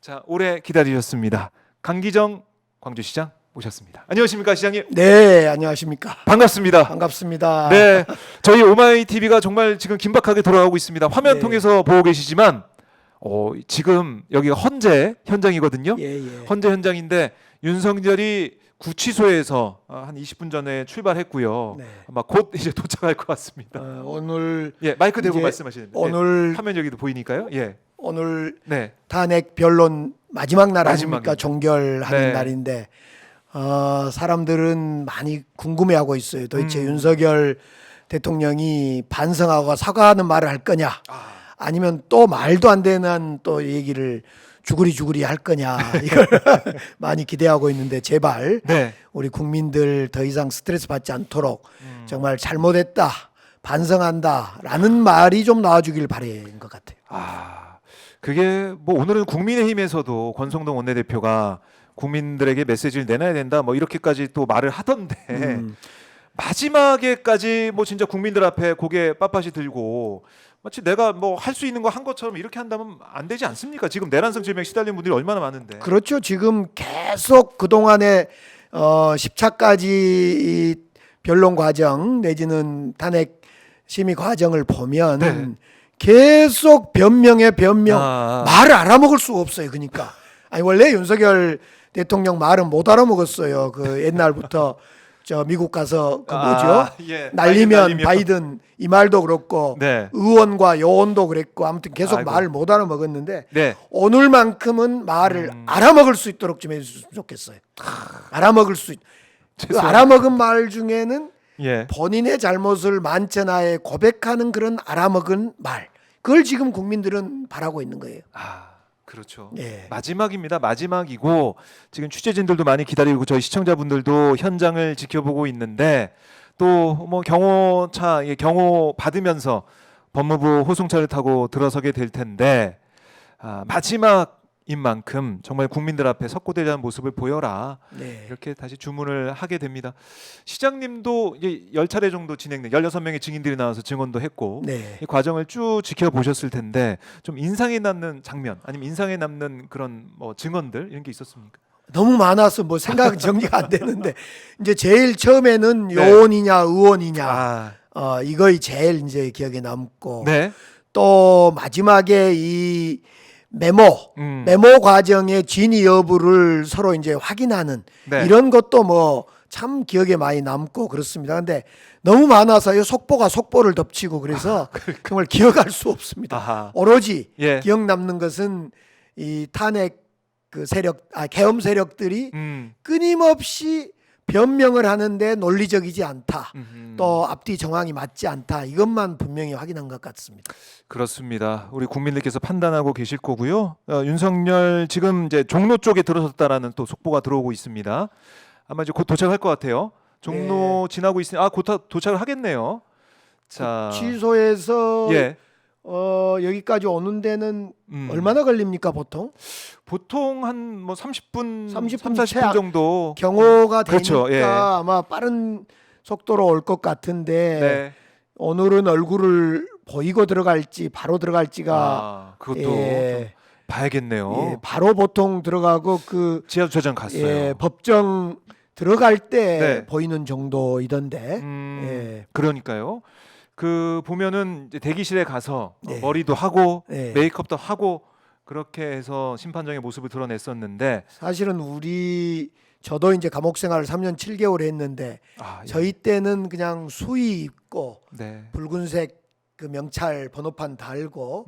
자, 오래 기다리셨습니다. 강기정 광주시장 모셨습니다. 안녕하십니까, 시장님? 네, 안녕하십니까. 반갑습니다. 반갑습니다. 네, 저희 오마이TV가 정말 지금 긴박하게 돌아가고 있습니다. 화면 네. 통해서 보고 계시지만 지금 여기가 헌재 현장이거든요. 예, 예. 헌재 현장인데 윤석열이 구치소에서 한 20분 전에 출발했고요. 네. 아마 곧 이제 도착할 것 같습니다. 오늘 예, 마이크 대고 이제 말씀하시는 데 오늘 화면 여기도 보이니까요. 예, 오늘 네, 탄핵 변론 마지막 날 아닙니까? 마지막입니다. 종결하는 네. 날인데 사람들은 많이 궁금해하고 있어요. 도대체 음. 윤석열 대통령이 반성하고 사과하는 말을 할 거냐, 아, 아니면 또 말도 안 되는 또 얘기를 주구리 할 거냐, 이걸 많이 기대하고 있는데 제발 네, 우리 국민들 더 이상 스트레스 받지 않도록 정말 잘못했다, 반성한다라는 말이 좀 나와주길 바라는 것 같아요. 그게 뭐 오늘은 국민의힘에서도 권성동 원내대표가 국민들에게 메시지를 내놔야 된다 뭐 이렇게까지 또 말을 하던데 마지막에까지 뭐 진짜 국민들 앞에 고개 빳빳이 들고 마치 내가 뭐 할 수 있는 거 한 것처럼 이렇게 한다면 안 되지 않습니까? 지금 내란성 질병 시달린 분들이 얼마나 많은데. 그렇죠. 지금 계속 그동안에 10차까지 이 변론 과정 내지는 탄핵 심의 과정을 보면 네. 계속 변명에 변명, 아. 말을 알아먹을 수가 없어요. 그러니까 아니 원래 윤석열 대통령 말은 못 알아먹었어요. 그 옛날부터 저 미국 가서 그 뭐죠? 예. 날리면 바이든 이 말도 그렇고 네. 의원과 요원도 그랬고 아무튼 계속 아이고. 말을 못 알아먹었는데 네. 오늘만큼은 말을 알아먹을 수 있도록 좀 해줬으면 좋겠어요. 알아먹을 수 있. 그 죄송합니다. 알아먹은 말 중에는 예. 본인의 잘못을 만천하에 고백하는 그런 알아먹은 말. 그걸 지금 국민들은 바라고 있는 거예요. 그렇죠. 네. 마지막입니다. 마지막이고 지금 취재진들도 많이 기다리고 저희 시청자분들도 현장을 지켜보고 있는데 또 뭐 경호차 경호 받으면서 법무부 호송차를 타고 들어서게 될 텐데 마지막인 만큼 정말 국민들 앞에 석고대자는 모습을 보여라. 네. 이렇게 다시 주문을 하게 됩니다. 시장님도 이제 10차례 정도 진행된 16명의 증인들이 나와서 증언도 했고 네. 이 과정을 쭉 지켜보셨을 텐데 좀 인상에 남는 장면 아니면 인상에 남는 그런 뭐 증언들 이런 게 있었습니까? 너무 많아서 뭐 생각 정리가 안 되는데 이제 제일 처음에는 네. 요원이냐 의원이냐 이거이 제일 이제 기억에 남고 네. 또 마지막에 이 메모 과정의 진위 여부를 서로 이제 확인하는 네. 이런 것도 뭐 참 기억에 많이 남고 그렇습니다. 근데 너무 많아서 이 속보가 속보를 덮치고 그래서 정말 기억할 수 없습니다. 아하. 오로지 예. 기억 남는 것은 이 탄핵 그 세력 계엄 세력들이 끊임없이 변명을 하는데 논리적이지 않다. 또 앞뒤 정황이 맞지 않다. 이것만 분명히 확인한 것 같습니다. 그렇습니다. 우리 국민들께서 판단하고 계실 거고요. 윤석열 지금 이제 종로 쪽에 들어섰다라는 또 속보가 들어오고 있습니다. 아마 이제 곧 도착할 것 같아요. 종로 지나고 있으니 곧 도착을 하겠네요. 자, 취소해서 예. 여기까지 오는 데는 음. 얼마나 걸립니까 보통? 보통 한 뭐 30분, 30분 40분 채 정도 경호가 되니까 그렇죠. 예. 아마 빠른 속도로 올 것 같은데 네. 오늘은 얼굴을 보이고 들어갈지 바로 들어갈지가 그것도 예. 좀 봐야겠네요. 예, 바로 보통 들어가고 그 지하주차장 갔어요. 예, 법정 들어갈 때 네. 보이는 정도이던데. 예. 그러니까요. 그 보면은 이제 대기실에 가서 네. 머리도 하고 네. 메이크업도 하고 그렇게 해서 심판정의 모습을 드러냈었는데 사실은 저도 이제 감옥 생활을 3년 7개월 했는데 예. 저희 때는 그냥 수의 입고 네. 붉은색 그 명찰 번호판 달고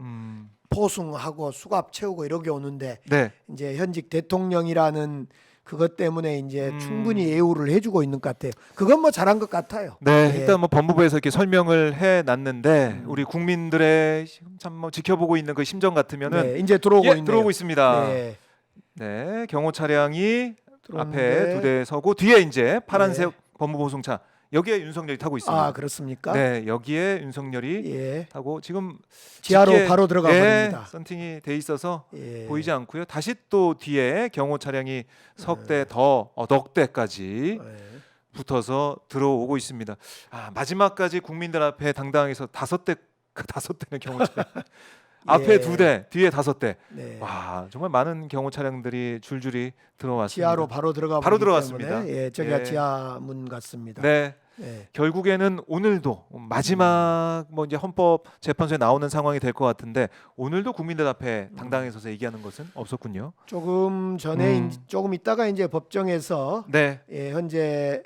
포승하고 수갑 채우고 이러게 오는데 네. 이제 현직 대통령이라는 그것 때문에 이제 충분히 예우를 해주고 있는 것 같아요. 그건 뭐 잘한 것 같아요. 네, 예. 일단 뭐 법무부에서 이렇게 설명을 해 놨는데 우리 국민들의 참 뭐 지켜보고 있는 그 심정 같으면은 네, 이제 들어오고 있네요. 들어오고 있습니다. 네. 네, 경호 차량이 들어오는데. 앞에 2대 서고 뒤에 이제 파란색 법무부 호송차 여기에 윤석열이 타고 있습니다. 그렇습니까? 네, 여기에 윤석열이 예. 타고 지금 지하로 짙게, 바로 들어가 버립니다. 썬팅이 돼 있어서 예. 보이지 않고요. 다시 또 뒤에 경호 차량이 석 대 더 넉 대까지 예. 붙어서 들어오고 있습니다. 마지막까지 국민들 앞에 당당해서 다섯 대는 경호 차량. 앞에 예. 2대, 뒤에 5대. 네. 와, 정말 많은 경호 차량들이 줄줄이 들어왔습니다. 지하로 바로 들어가 바로 보기 들어갔습니다. 때문에 예, 저기가 예. 지하문 같습니다. 네. 네. 결국에는 오늘도 마지막 뭐 이제 헌법재판소에 나오는 상황이 될 것 같은데 오늘도 국민들 앞에 당당히 서서 얘기하는 것은 없었군요. 조금 전에 조금 있다가 이제 법정에서 네. 예, 현재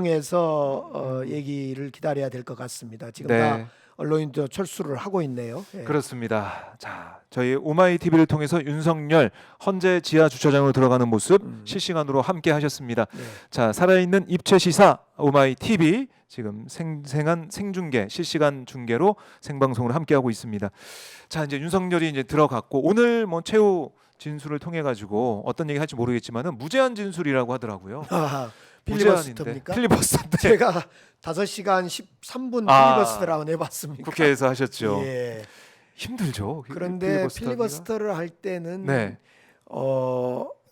법정에서 얘기를 기다려야 될 것 같습니다. 지금 네. 다 언론인도 철수를 하고 있네요. 예. 그렇습니다. 자, 저희 오마이 TV를 통해서 윤석열 헌재 지하 주차장으로 들어가는 모습 실시간으로 함께 하셨습니다. 네. 자, 살아있는 입체 시사 오마이 TV 지금 생생한 생중계 실시간 중계로 생방송을 함께 하고 있습니다. 자, 이제 윤석열이 이제 들어갔고 오늘 뭐 최후 진술을 통해 가지고 어떤 얘기 할지 모르겠지만은 무제한 진술이라고 하더라고요. 아하, 무제한인데. 필리버스터입니까? 필리버스터인데 제가 5시간 13분 아, 필리버스터라고 내봤습니다. 국회에서 하셨죠. 예. 힘들죠. 그런데 필리버스터기가. 필리버스터를 할 때는 네.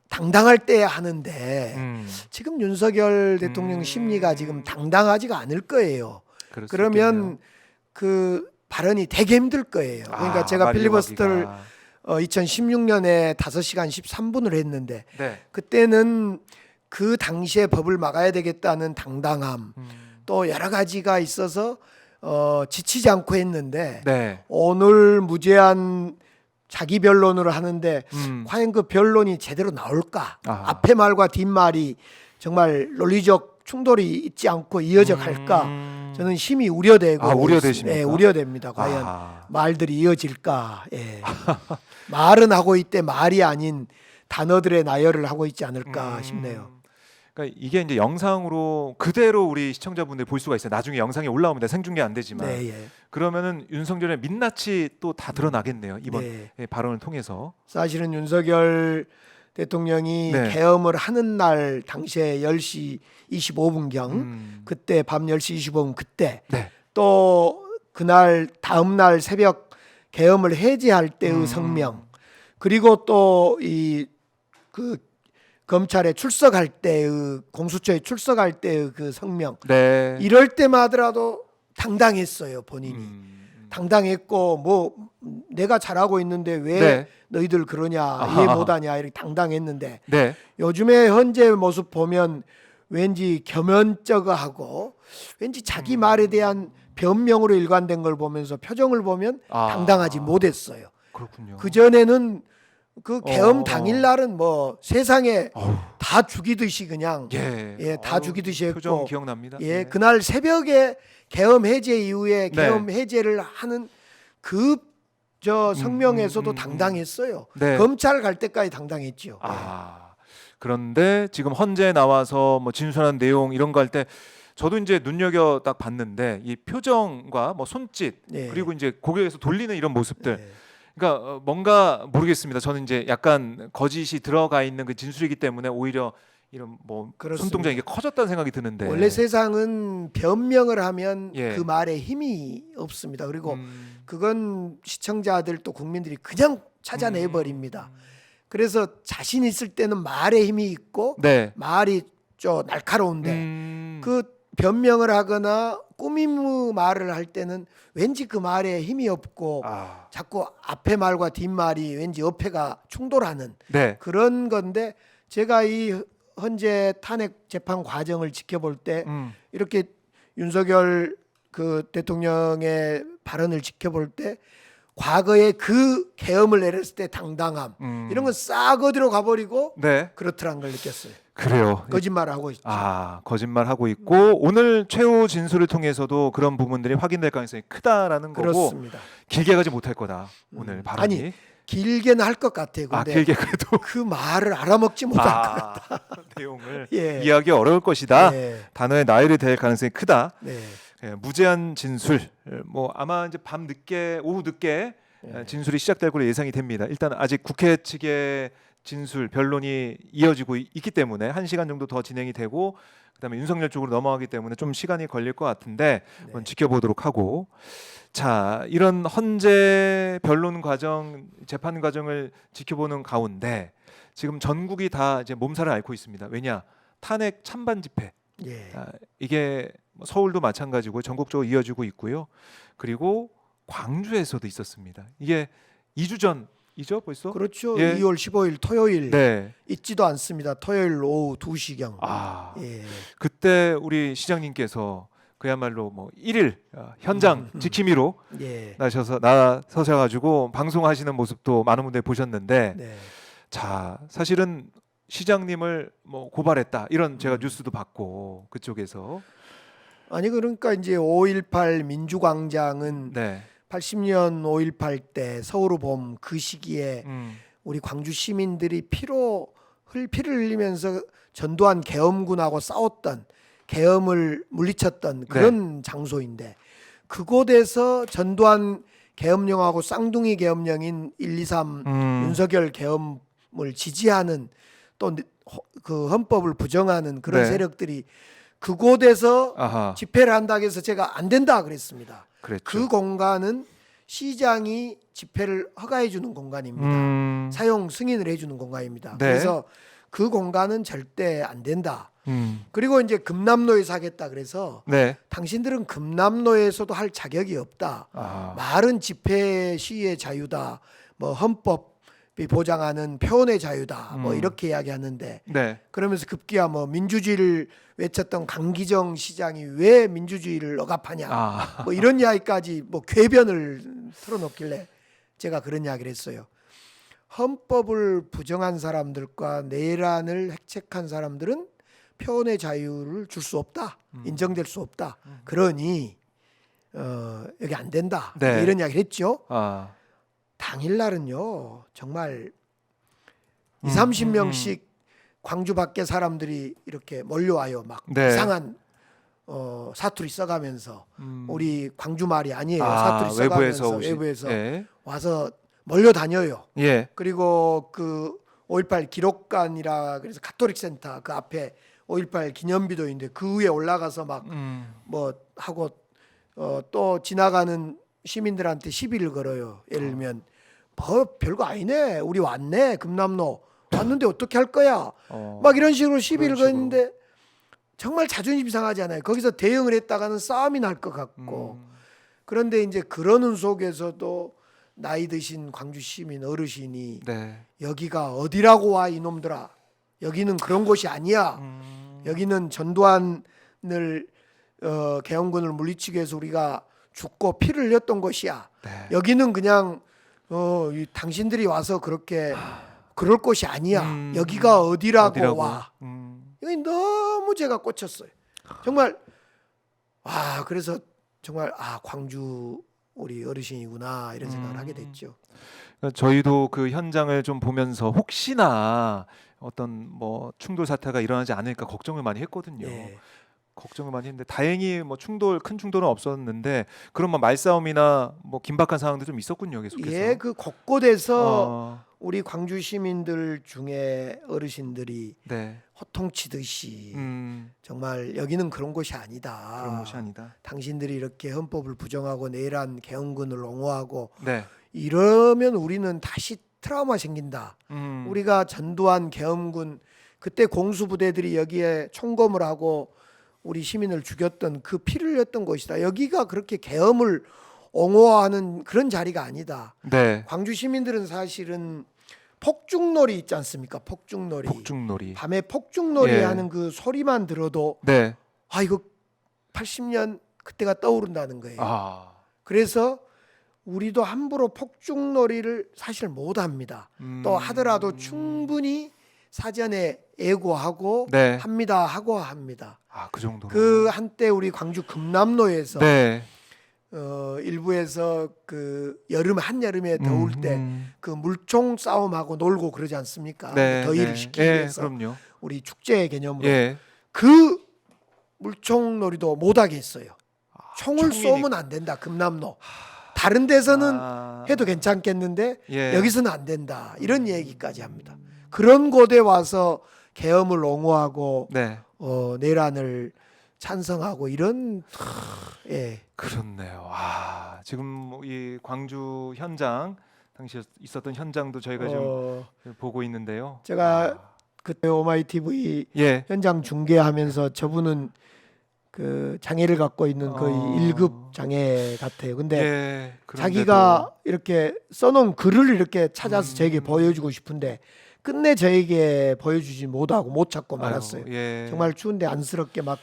당당할 때 하는데 음, 지금 윤석열 대통령 심리가 지금 당당하지가 않을 거예요. 그럴 수 그러면 있겠네요. 그 발언이 되게 힘들 거예요. 그러니까 제가 말이 필리버스터를 이어가기가. 2016년에 5시간 13분을 했는데 네. 그때는 그 당시에 법을 막아야 되겠다는 당당함 또 여러 가지가 있어서 지치지 않고 했는데 네. 오늘 무제한 자기 변론을 하는데 음. 과연 그 변론이 제대로 나올까? 아. 앞에 말과 뒷말이 정말 논리적 충돌이 있지 않고 이어져 갈까? 저는 심히 우려되고 우려되십니까? 예, 우려됩니다. 과연 아. 말들이 이어질까? 예. 말은 하고 있대 말이 아닌 단어들의 나열을 하고 있지 않을까 싶네요. 그러니까 이게 이제 영상으로 그대로 우리 시청자분들 볼 수가 있어요. 나중에 영상이 올라옵니다. 생중계 안 되지만. 네, 예. 그러면은 윤석열의 민낯이 또 다 드러나겠네요. 이번 네. 발언을 통해서. 사실은 윤석열 대통령이 네. 계엄을 하는 날 당시에 10시 25분경 그때 밤 10시 25분 그때 네. 또 그날 다음 날 새벽 계엄을 해제할 때의 성명 그리고 또 이 그 검찰에 출석할 때의 공수처에 출석할 때의 그 성명 네. 이럴 때마다라도 당당했어요 본인이 당당했고 뭐 내가 잘하고 있는데 왜 네. 너희들 그러냐 아하. 이해 못하냐 이렇게 당당했는데 네. 요즘에 현재 모습 보면 왠지 겸연쩍어하고 왠지 자기 말에 대한 변명으로 일관된 걸 보면서 표정을 보면 아. 당당하지 못했어요. 그렇군요. 그 전에는 그 계엄 어. 당일 날은 뭐 세상에 어우. 다 죽이듯이 그냥 예. 다 어우, 죽이듯이 표정 했고 기억납니다. 예 네. 그날 새벽에 계엄 해제 이후에 네. 계엄 해제를 하는 그 저 성명에서도 당당했어요. 네. 검찰 갈 때까지 당당했죠. 아. 그런데 지금 헌재에 나와서 뭐 진술한 내용 이런 거 할 때 저도 이제 눈여겨 딱 봤는데 이 표정과 뭐 손짓 예. 그리고 이제 고개에서 돌리는 이런 모습들 예. 그러니까 뭔가 모르겠습니다. 저는 이제 약간 거짓이 들어가 있는 그 진술이기 때문에 오히려 이런 뭐 그렇습니다. 손동작이 이게 커졌다는 생각이 드는데 원래 세상은 변명을 하면 예. 그 말에 힘이 없습니다. 그리고 그건 시청자들 또 국민들이 그냥 찾아내 버립니다. 그래서 자신 있을 때는 말에 힘이 있고 네. 말이 좀 날카로운데 그 변명을 하거나 꾸밈 말을 할 때는 왠지 그 말에 힘이 없고 아. 자꾸 앞에 말과 뒷말이 왠지 어폐가 충돌하는 네. 그런 건데 제가 이 헌재 탄핵 재판 과정을 지켜볼 때 이렇게 윤석열 그 대통령의 발언을 지켜볼 때 과거에 그 계엄을 내렸을 때 당당함 이런 건 싹 어디로 가버리고 네. 그렇더란 걸 느꼈어요. 그래요. 거짓말을 하고 있죠. 아, 거짓말 하고 있고 오늘 최후 진술을 통해서도 그런 부분들이 확인될 가능성이 크다라는 거고 그렇습니다. 길게 가지 못할 거다. 오늘 발언이. 아니 길게는 할 것 같아요. 아, 근데 길게 그래도 그 말을 알아먹지 못할 것 같다. 내용을 예. 이해하기 어려울 것이다. 예. 단어의 나열이 될 가능성이 크다. 네. 예, 무제한 진술. 뭐 아마 이제 밤 늦게 오후 늦게 진술이 시작될 걸로 예상이 됩니다. 일단 아직 국회 측의 진술 변론이 이어지고 있기 때문에 1시간 정도 더 진행이 되고 그다음에 윤석열 쪽으로 넘어가기 때문에 좀 시간이 걸릴 것 같은데 한번 지켜보도록 하고 자 이런 헌재 변론 과정 재판 과정을 지켜보는 가운데 지금 전국이 다 이제 몸살을 앓고 있습니다. 왜냐 탄핵 찬반 집회 예. 이게 서울도 마찬가지고 전국적으로 이어지고 있고요. 그리고 광주에서도 있었습니다. 이게 2주 전이죠, 벌써? 그렇죠. 예. 2월 15일 토요일 네. 잊지도 않습니다. 토요일 오후 2시경. 아, 예. 그때 우리 시장님께서 그야말로 뭐 1일 현장 지킴이로 예. 나서셔가지고 방송하시는 모습도 많은 분들이 보셨는데, 네. 자, 사실은 시장님을 뭐 고발했다 이런 제가 뉴스도 봤고 그쪽에서. 아니 그러니까 이제 5.18 민주광장은 네. 80년 5.18 때 서울의 봄 그 시기에 음. 우리 광주 시민들이 피를 흘리면서 전두환 계엄군하고 싸웠던, 계엄을 물리쳤던 그런 장소인데, 그곳에서 전두환 계엄령하고 쌍둥이 계엄령인 123 윤석열 계엄을 지지하는, 또 그 헌법을 부정하는 그런 네. 세력들이 그곳에서 아하. 집회를 한다고 해서 제가 안 된다 그랬습니다. 그랬죠. 그 공간은 시장이 집회를 허가해 주는 공간입니다. 사용 승인을 해주는 공간입니다. 네. 그래서 그 공간은 절대 안 된다. 음. 그리고 이제 금남로에서 하겠다 그래서 네. 당신들은 금남로에서도 할 자격이 없다. 아. 말은 집회 시위의 자유다. 뭐 헌법이 보장하는 표현의 자유다. 뭐 이렇게 이야기하는데, 네. 그러면서 급기야 뭐 민주주의를 외쳤던 강기정 시장이 왜 민주주의를 억압하냐. 아. 뭐 이런 이야기까지 뭐 궤변을 틀어놓길래 제가 그런 이야기를 했어요. 헌법을 부정한 사람들과 내란을 획책한 사람들은 표현의 자유를 줄 수 없다. 인정될 수 없다. 그러니 여기 안 된다. 네. 이런 이야기를 했죠. 아. 당일날은요 정말 2, 30명씩 광주 밖에 사람들이 이렇게 몰려와요. 막 네. 이상한 사투리 써가면서 우리 광주 말이 아니에요. 아, 사투리 써가면서 외부에서 외부에서 와서 몰려다녀요. 예. 그리고 그 5.18 기록관이라 그래서 가톨릭 센터 그 앞에 5.18 기념비도 있는데 그 위에 올라가서 막 뭐 하고 또 지나가는 시민들한테 시비를 걸어요. 예를 들면 뭐 별거 아니네. 우리 왔네. 금남로 왔는데 어떻게 할 거야. 막 이런 식으로 시비를 그런 식으로. 거는데 정말 자존심 상하잖아요. 거기서 대응을 했다가는 싸움이 날 것 같고. 그런데 이제 그러는 속에서도 나이 드신 광주 시민 어르신이 네. 여기가 어디라고 와 이놈들아. 여기는 그런 곳이 아니야. 여기는 전두환을 계엄군을 물리치기 위해서 우리가 죽고 피를 흘렸던 곳이야. 네. 여기는 그냥 당신들이 와서 그렇게 그럴 곳이 아니야. 여기가 어디라고 와. 여기 너무 제가 꽂혔어요. 정말 그래서 정말 광주 우리 어르신이구나 이런 생각을 하게 됐죠. 그러니까 저희도 그 현장을 좀 보면서 혹시나 어떤 뭐 충돌 사태가 일어나지 않을까 걱정을 많이 했거든요. 예. 걱정을 많이 했는데 다행히 뭐 큰 충돌은 없었는데 그런 뭐 말싸움이나 뭐 긴박한 상황도 좀 있었군요, 계속해서. 예, 그 곳곳에서 어, 우리 광주 시민들 중에 어르신들이 네. 호통치듯이 음, 정말 여기는 그런 곳이 아니다. 그런 곳이 아니다. 당신들이 이렇게 헌법을 부정하고 내란 계엄군을 옹호하고 네. 이러면 우리는 다시 트라우마 생긴다. 음, 우리가 전두환 계엄군 그때 공수부대들이 여기에 총검을 하고 우리 시민을 죽였던 그 피를 흘렸던 곳이다. 여기가 그렇게 계엄을 옹호하는 그런 자리가 아니다. 네. 광주 시민들은 사실은 폭죽놀이 있지 않습니까? 폭죽놀이. 폭죽놀이. 밤에 폭죽놀이 예. 하는 그 소리만 들어도 네. 이거 80년 그때가 떠오른다는 거예요. 아. 그래서 우리도 함부로 폭죽놀이를 사실 못 합니다. 또 하더라도 충분히 사전에 예고하고 네. 합니다. 아, 그 정도로. 그 한때 우리 광주 금남로에서 네. 일부에서 그 한여름에 더울 때 그 물총 싸움하고 놀고 그러지 않습니까? 네, 더위를 네. 식히기 예, 위해서 그럼요. 우리 축제 개념으로 예. 그 물총놀이도 못하게 했어요. 총을 총이니- 쏘면 안 된다. 금남로. 다른 데서는 아, 해도 괜찮겠는데 예. 여기서는 안 된다. 이런 얘기까지 합니다. 그런 곳에 와서 계엄을 옹호하고 네. 내란을 찬성하고 이런 예. 그렇네요. 아, 지금 이 광주 현장 당시 있었던 현장도 저희가 지금 보고 있는데요. 제가 그때 오마이 TV 예. 현장 중계하면서 저분은 그 장애를 갖고 있는 거의 1급 장애 같아요. 근데 예, 자기가 이렇게 써놓은 글을 이렇게 찾아서 저에게 보여주고 싶은데 끝내 저에게 보여주지 못하고 못 찾고 말았어요. 예. 정말 추운데 안쓰럽게 막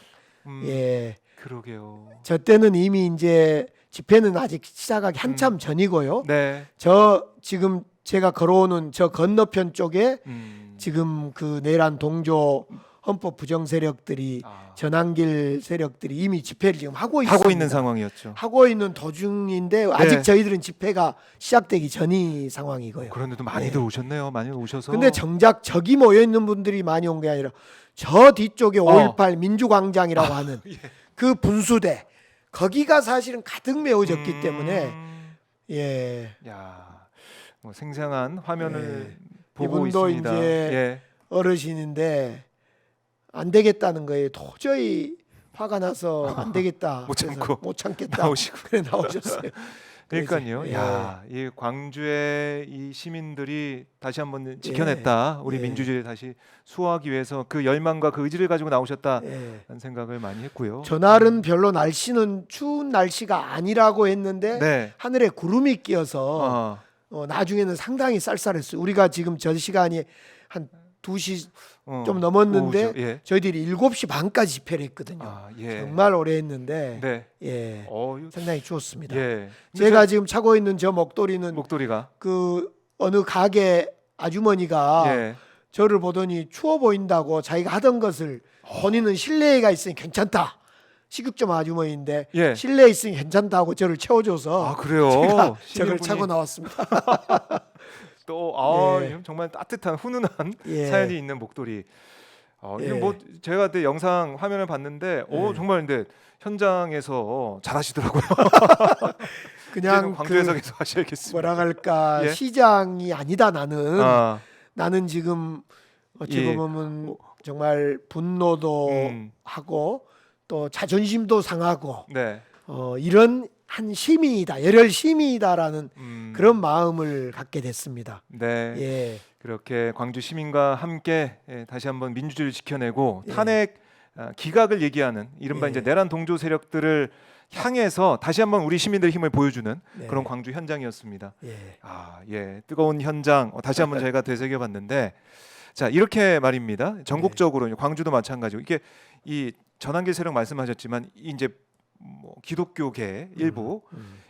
예. 그러게요. 저 때는 이미 이제 집회는 아직 시작하기 한참 전이고요. 네. 저 지금 제가 걸어오는 저 건너편 쪽에 음. 지금 그 내란 동조 헌법 부정 세력들이 전환길 세력들이 이미 집회를 지금 하고 있습니다. 하고 있는 상황이었죠. 하고 있는 도중인데 아직 저희들은 집회가 시작되기 전이 상황이고요. 그런데도 많이들 오셨네요. 많이 오셔서. 근데 정작 저기 모여 있는 분들이 많이 온 게 아니라 저 뒤쪽에 5.18 민주광장이라고 하는 예. 그 분수대 거기가 사실은 가득 메워졌기 때문에 예. 야, 뭐 생생한 화면을 보고 이분도 있습니다. 이제 예. 어르신인데 안 되겠다는 거예요. 도저히 화가 나서 안 되겠다. 못 그래서 참고 못 참겠다. 나오시고. 그래 나오셨어요. 그러니까요. 예. 야, 이 광주의 이 시민들이 다시 한번 지켜냈다. 우리 예. 민주주의를 다시 수호하기 위해서 그 열망과 그 의지를 가지고 나오셨다는 예. 생각을 많이 했고요. 전날은 별로 날씨는 추운 날씨가 아니라고 했는데 네. 하늘에 구름이 끼어서 나중에는 상당히 쌀쌀했어요. 우리가 지금 저 시간이 한 2시 좀 넘었는데 오후죠. 예. 저희들이 7시 반까지 집회를 했거든요. 예. 정말 오래 했는데 네. 예. 상당히 추웠습니다. 예. 제가 지금 차고 있는 저 목도리는 목도리가 그 어느 가게 아주머니가 예. 저를 보더니 추워 보인다고 자기가 하던 것을 본인은 실내가 있으니 괜찮다. 식육점 아주머니인데 예. 실내에 있으니 괜찮다고 저를 채워줘서 아, 그래요. 제가 저걸 시민분이 차고 나왔습니다. 또 예. 정말 따뜻한 훈훈한 예. 사연이 있는 목도리. 예. 이게 뭐 제가 그때 영상 화면을 봤는데 정말 근데 현장에서 잘하시더라고요. 그냥 광주에서 그 계속 하셔야겠습니다. 뭐라 할까 예? 시장이 아니다 나는 아, 나는 지금 어찌 예. 보면 정말 분노도 하고 또 자존심도 상하고 네. 이런 한 시민이다 열혈 시민이다라는 그런 마음을 갖게 됐습니다. 네. 예. 그렇게 광주 시민과 함께 다시 한번 민주주의를 지켜내고 예. 탄핵 기각을 얘기하는 이른바 예. 이제 내란 동조 세력들을 향해서 다시 한번 우리 시민들의 힘을 보여주는 네. 그런 광주 현장이었습니다. 예. 뜨거운 현장 다시 한번 저희가 되새겨봤는데 자 이렇게 말입니다. 전국적으로 이제 광주도 마찬가지고 이게 이 전환길 세력 말씀하셨지만 이제 뭐 기독교계 일부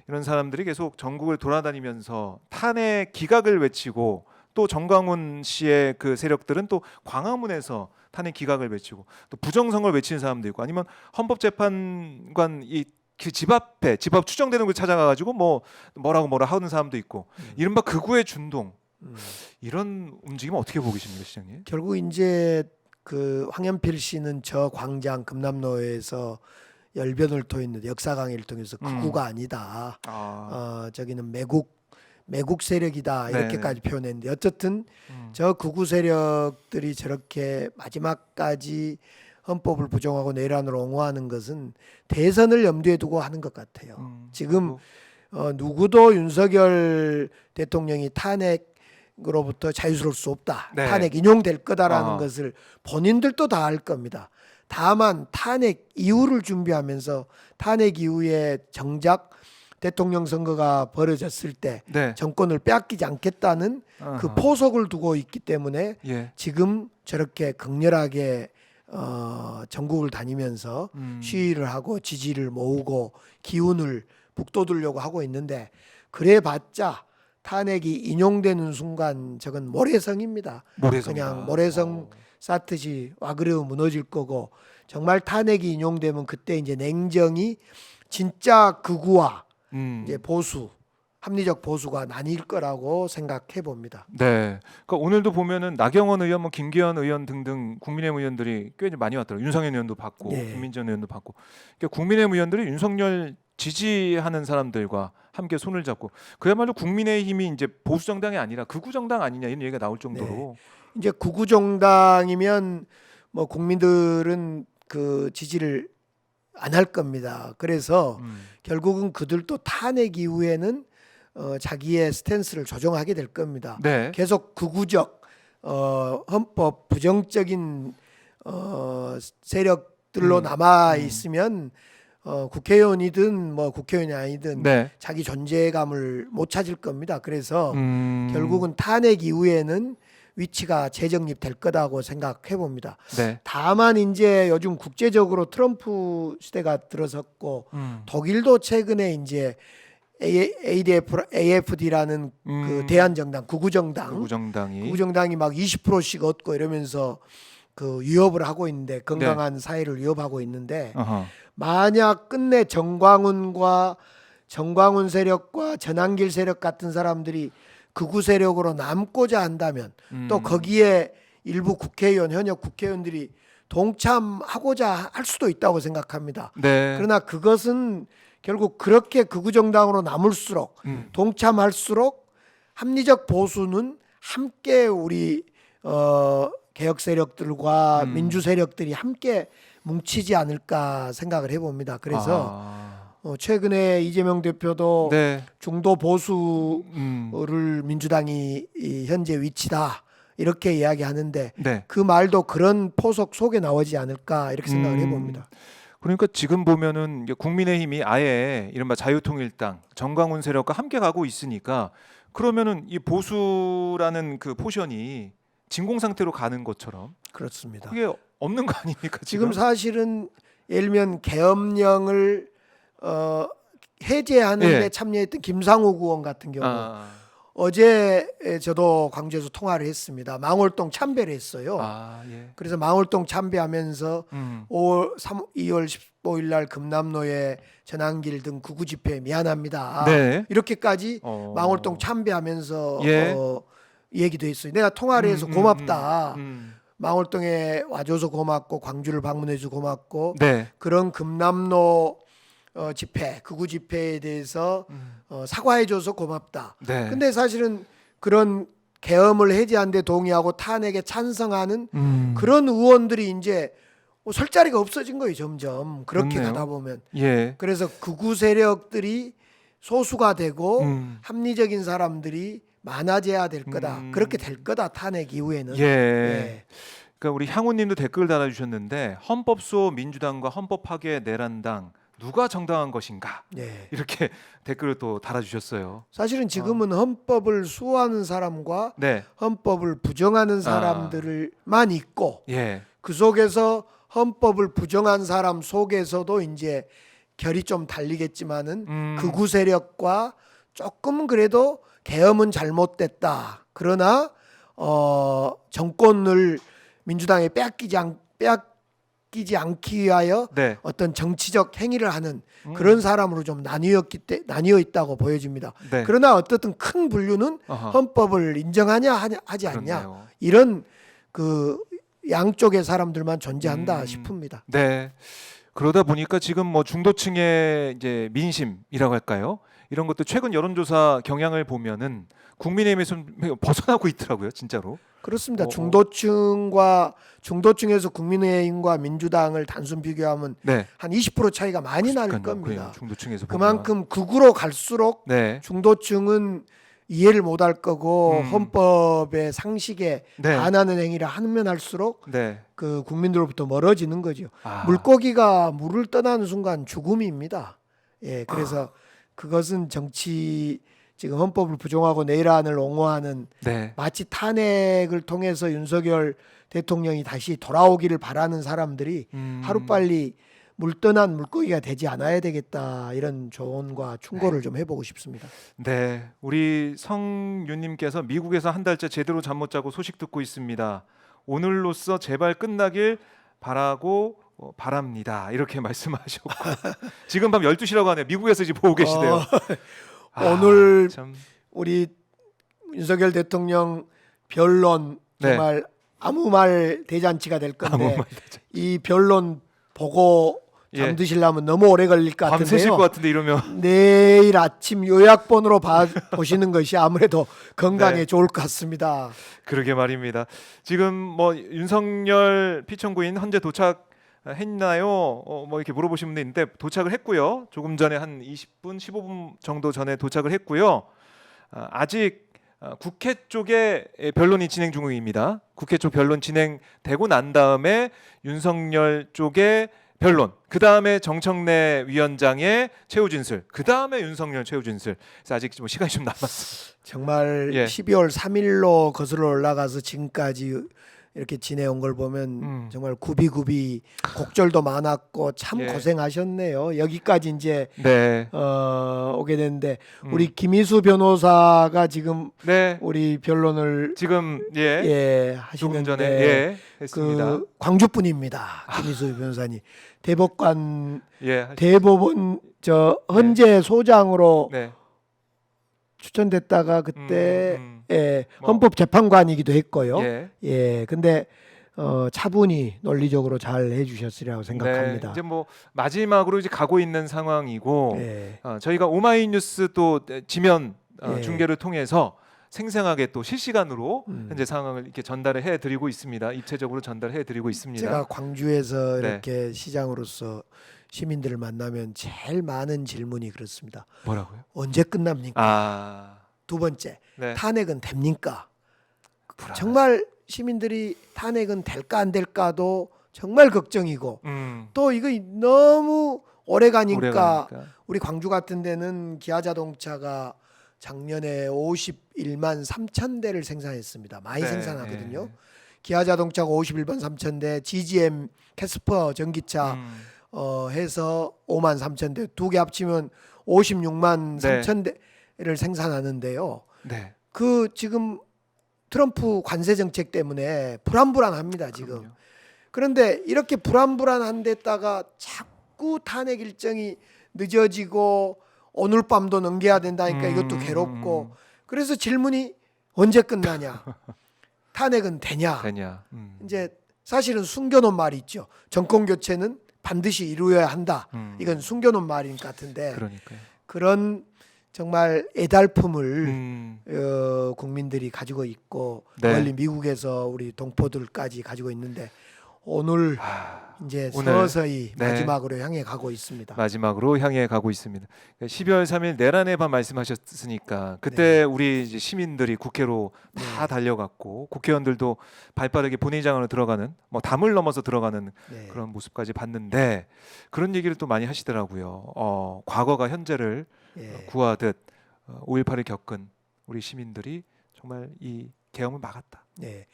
이런 사람들이 계속 전국을 돌아다니면서 탄핵 기각을 외치고 또 정광훈 씨의 그 세력들은 또 광화문에서 탄핵 기각을 외치고 또 부정선거를 외치는 사람도 있고 아니면 헌법재판관 그 집 앞에 집 앞 추정되는 곳 찾아가가지고 뭐라 하는 사람도 있고 이른바 극우의 준동 이런 움직임 어떻게 보고 계십니까, 시장님? 결국 이제 그 황현필 씨는 저 광장 금남로에서 열변을 토했는데 역사 강의를 통해서 극우가 아니다. 저기는 매국 세력이다 이렇게까지 표현했는데 어쨌든 저 극우 세력들이 저렇게 마지막까지 헌법을 부정하고 내란을 옹호하는 것은 대선을 염두에 두고 하는 것 같아요. 지금 누구도 윤석열 대통령이 탄핵으로부터 자유스러울 수 없다. 네. 탄핵 인용될 거다라는 것을 본인들도 다 알 겁니다. 다만 탄핵 이후를 준비하면서 탄핵 이후에 정작 대통령 선거가 벌어졌을 때 네. 정권을 빼앗기지 않겠다는 그 포석을 두고 있기 때문에 예. 지금 저렇게 극렬하게 전국을 다니면서 시위를 하고 지지를 모으고 기운을 북돋으려고 하고 있는데 그래봤자 탄핵이 인용되는 순간 저건 모래성입니다. 그냥 모래성 쌓듯이 와그려 무너질 거고 정말 탄핵이 인용되면 그때 이제 냉정이 진짜 극우와 이제 보수 합리적 보수가 나뉠 거라고 생각해 봅니다. 네. 그러니까 오늘도 보면은 나경원 의원, 뭐 김기현 의원 등등 국민의힘 의원들이 꽤 많이 왔더라고요. 윤상현 의원도 받고 네. 김민전 의원도 받고. 그러니까 국민의힘 의원들이 윤석열 지지하는 사람들과 함께 손을 잡고 그야말로 국민의힘이 이제 보수 정당이 아니라 극우 정당 아니냐 이런 얘기가 나올 정도로. 이제 극우 정당이면 뭐 국민들은 그 지지를 안 할 겁니다. 그래서 결국은 그들도 탄핵 이후에는 자기의 스탠스를 조정하게 될 겁니다. 네. 계속 극우적 헌법 부정적인 세력 세력들로 남아 있으면 국회의원이든 뭐 국회의원이 아니든 네. 자기 존재감을 못 찾을 겁니다. 그래서 음. 결국은 탄핵 이후에는 위치가 재정립될 거다고 생각해 봅니다. 네. 다만 이제 요즘 국제적으로 트럼프 시대가 들어섰고 독일도 최근에 이제 AFD라는 그 대한정당 구구정당이 구구정당이 막 20%씩 얻고 이러면서 그 위협을 하고 있는데 건강한 사회를 위협하고 있는데 어허. 만약 끝내 정광훈 세력과 전한길 세력 같은 사람들이 극우 세력으로 남고자 한다면 또 거기에 일부 국회의원 현역 국회의원들이 동참하고자 할 수도 있다고 생각합니다. 네. 그러나 그것은 결국 그렇게 극우 정당으로 남을수록 동참할수록 합리적 보수는 함께 우리 개혁 세력들과 민주 세력들이 함께 뭉치지 않을까 생각을 해봅니다. 그래서 최근에 이재명 대표도 네. 중도 보수를 민주당이 현재 위치다 이렇게 이야기하는데 네. 그 말도 그런 포석 속에 나오지 않을까 이렇게 생각을 해봅니다. 그러니까 지금 보면은 이제 국민의힘이 아예 이른바 자유통일당 정광훈 세력과 함께 가고 있으니까 그러면은 이 보수라는 그 포션이 진공 상태로 가는 것처럼 그렇습니다. 그게 없는 거 아닙니까 지금 지금? 사실은 예를 들면 계엄령을 해제하는 데 참여했던 김상욱 의원 같은 경우 어제 저도 광주에서 통화를 했습니다. 망월동 참배를 했어요. 예. 그래서 망월동 참배하면서 2월 15일 날 금남로에 전한길 등 구구 집회 미안합니다. 네. 이렇게까지 망월동 참배하면서 예. 얘기도 했어요. 내가 통화를 해서 고맙다. 음. 망월동에 와줘서 고맙고 광주를 방문해서 고맙고 네. 그런 금남로 집회, 극우 집회에 대해서 사과해줘서 고맙다. 네. 근데 사실은 그런 계엄을 해제한 데 동의하고 탄핵에 찬성하는 그런 의원들이 이제 설 자리가 없어진 거예요. 점점 그렇게 그렇네요. 가다 보면. 예. 그래서 극우 세력들이 소수가 되고 합리적인 사람들이 많아져야 될 거다. 그렇게 될 거다. 탄핵 이후에는. 예. 그러니까 우리 향우님도 댓글 달아주셨는데 헌법수호 민주당과 헌법 파괴 내란당 누가 정당한 것인가 네. 이렇게 댓글을 또 달아주셨어요. 사실은 지금은 헌법을 수호하는 사람과 네. 헌법을 부정하는 사람들만 있고 예. 그 속에서 헌법을 부정한 사람 속에서도 이제 결이 좀 달리겠지만은 극우 세력과 조금 그래도 계엄은 잘못됐다. 그러나 정권을 민주당에 빼앗기지 않기 위하여 네. 어떤 정치적 행위를 하는 그런 사람으로 좀 나뉘어 있다고 보여집니다. 네. 그러나 어떻든 큰 분류는 어허. 헌법을 인정하냐 하지 않냐 그렇네요. 이런 그 양쪽의 사람들만 존재한다 싶습니다. 네. 그러다 보니까 지금 뭐 중도층의 이제 민심이라고 할까요? 이런 것도 최근 여론조사 경향을 보면은 국민의힘에서 벗어나고 있더라고요, 진짜로. 그렇습니다. 중도층에서 국민의힘과 민주당을 단순 비교하면 네. 한 20% 차이가 많이 날 그러니까요. 겁니다. 그래요. 중도층에서 보면. 그만큼 극우로 갈수록 네. 중도층은 이해를 못할 거고 헌법의 상식에 네. 반하는 행위를 하면 할수록 네. 그 국민들로부터 멀어지는 거죠. 아. 물고기가 물을 떠나는 순간 죽음입니다. 예, 그래서 그것은 지금 헌법을 부정하고 내란을 옹호하는 네. 마치 탄핵을 통해서 윤석열 대통령이 다시 돌아오기를 바라는 사람들이 하루빨리 물떠난 물고기가 되지 않아야 되겠다 이런 조언과 충고를 좀 해보고 싶습니다. 네, 우리 성윤님께서 미국에서 한 달째 제대로 잠 못 자고 소식 듣고 있습니다. 오늘로써 제발 끝나길 바라고 바랍니다. 이렇게 말씀하셨고 지금 밤 12시라고 하네요. 미국에서 지금 보고 계시대요. 오늘 참. 우리 윤석열 대통령 변론 정말 아무 말 대잔치가 될 건데 이 변론 보고 잠드시려면 너무 오래 걸릴 것 밤새실 같은데요. 것 같은데 이러면 내일 아침 요약본으로 보시는 것이 아무래도 건강에 네. 좋을 것 같습니다. 그러게 말입니다. 지금 뭐 윤석열 피청구인 현재 도착했나요? 뭐 이렇게 물어보시는 분도 있는데 도착을 했고요. 조금 전에 한 20분, 15분 정도 전에 도착을 했고요. 아직 국회 쪽에 변론이 진행 중입니다. 국회 쪽 변론 진행되고 난 다음에 윤석열 쪽에 변론, 그 다음에 정청래 위원장의 최후 진술, 그 다음에 윤석열 최후 진술. 그래서 아직 뭐 시간이 좀 남았어요. 정말 예. 12월 3일로 거슬러 올라가서 지금까지 이렇게 지내온 걸 보면 정말 굽이굽이 곡절도 많았고 참 예. 고생하셨네요. 여기까지 이제 네, 오게 됐는데 우리 김희수 변호사가 지금 네, 우리 변론을 지금 하시는데 조금 전에 했습니다. 그 광주 분입니다. 김희수 변호사님 대법관 예, 대법원 저 헌재 소장으로 네, 추천됐다가 그때 뭐, 헌법재판관이기도 했고요. 예. 근데 차분히 논리적으로 잘 해주셨으리라고 생각합니다. 네, 이제 뭐 마지막으로 이제 가고 있는 상황이고 예. 저희가 오마이뉴스 또 지면 예. 중계를 통해서 생생하게 또 실시간으로 음. 현재 상황을 이렇게 전달을 해드리고 있습니다. 입체적으로 전달해드리고 있습니다. 제가 광주에서 네. 이렇게 시장으로서 시민들을 만나면 제일 많은 질문이 그렇습니다. 뭐라고요? 언제 끝납니까? 두 번째, 네. 탄핵은 됩니까? 정말 시민들이 탄핵은 될까 안 될까도 정말 걱정이고 또 이거 너무 오래 가니까 우리 광주 같은 데는 기아자동차가 작년에 51만 3천 대를 생산했습니다. 많이 네, 생산하거든요. 기아자동차가 51만 3천 대, GGM 캐스퍼 전기차 해서 5만 3천 대, 두 개 합치면 56만 3천 대를 생산하는데요. 네. 그 지금 트럼프 관세 정책 때문에 불안불안합니다 지금. 그럼요. 그런데 이렇게 불안불안한 데다가 자꾸 탄핵 일정이 늦어지고 오늘 밤도 넘겨야 된다니까 이것도 괴롭고 그래서 질문이 언제 끝나냐? 탄핵은 되냐? 이제 사실은 숨겨놓은 말이 있죠. 정권 교체는 반드시 이루어야 한다. 이건 숨겨놓은 말인 것 같은데 그러니까요. 그런 정말 애달픔을 국민들이 가지고 있고 멀리 미국에서 우리 동포들까지 가지고 있는데 오늘 이제 서서히 마지막으로 향해 가고 있습니다. 마지막으로 향해 가고 있습니다. 12월 3일 내란의 밤 말씀하셨으니까 그때 우리 이제 시민들이 국회로 다 달려갔고 국회의원들도 발빠르게 본회의장으로 들어가는 뭐 담을 넘어서 들어가는 그런 모습까지 봤는데 그런 얘기를 또 많이 하시더라고요. 과거가 현재를 구하듯 5.18을 겪은 우리 시민들이 정말 이 계엄을 막았다. 네.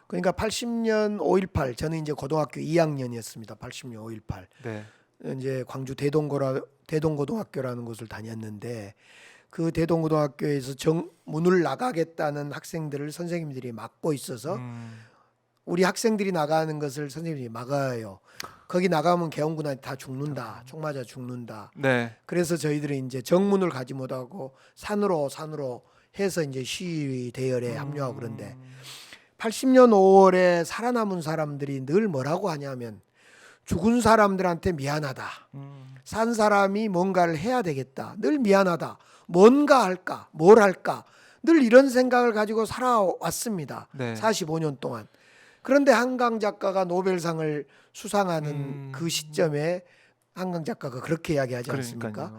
그러니까 80년 5.18 저는 이제 고등학교 2학년이었습니다. 80년 5.18 네. 이제 광주 대동고등학교라는 곳을 다녔는데 그 대동고등학교에서 문을 나가겠다는 학생들을 선생님들이 막고 있어서 우리 학생들이 나가는 것을 선생님들이 막아요. 거기 나가면 계엄군한테 다 죽는다. 총 맞아 죽는다. 네. 그래서 저희들이 이제 정문을 가지 못하고 산으로 해서 이제 시위 대열에 합류하고 그런데 80년 5월에 살아남은 사람들이 늘 뭐라고 하냐면 죽은 사람들한테 미안하다. 산 사람이 뭔가를 해야 되겠다. 늘 미안하다. 뭔가 할까? 뭘 할까? 늘 이런 생각을 가지고 살아왔습니다. 45년 동안. 그런데 한강 작가가 노벨상을 수상하는 그 시점에 한강 작가가 그렇게 이야기하지 않습니까?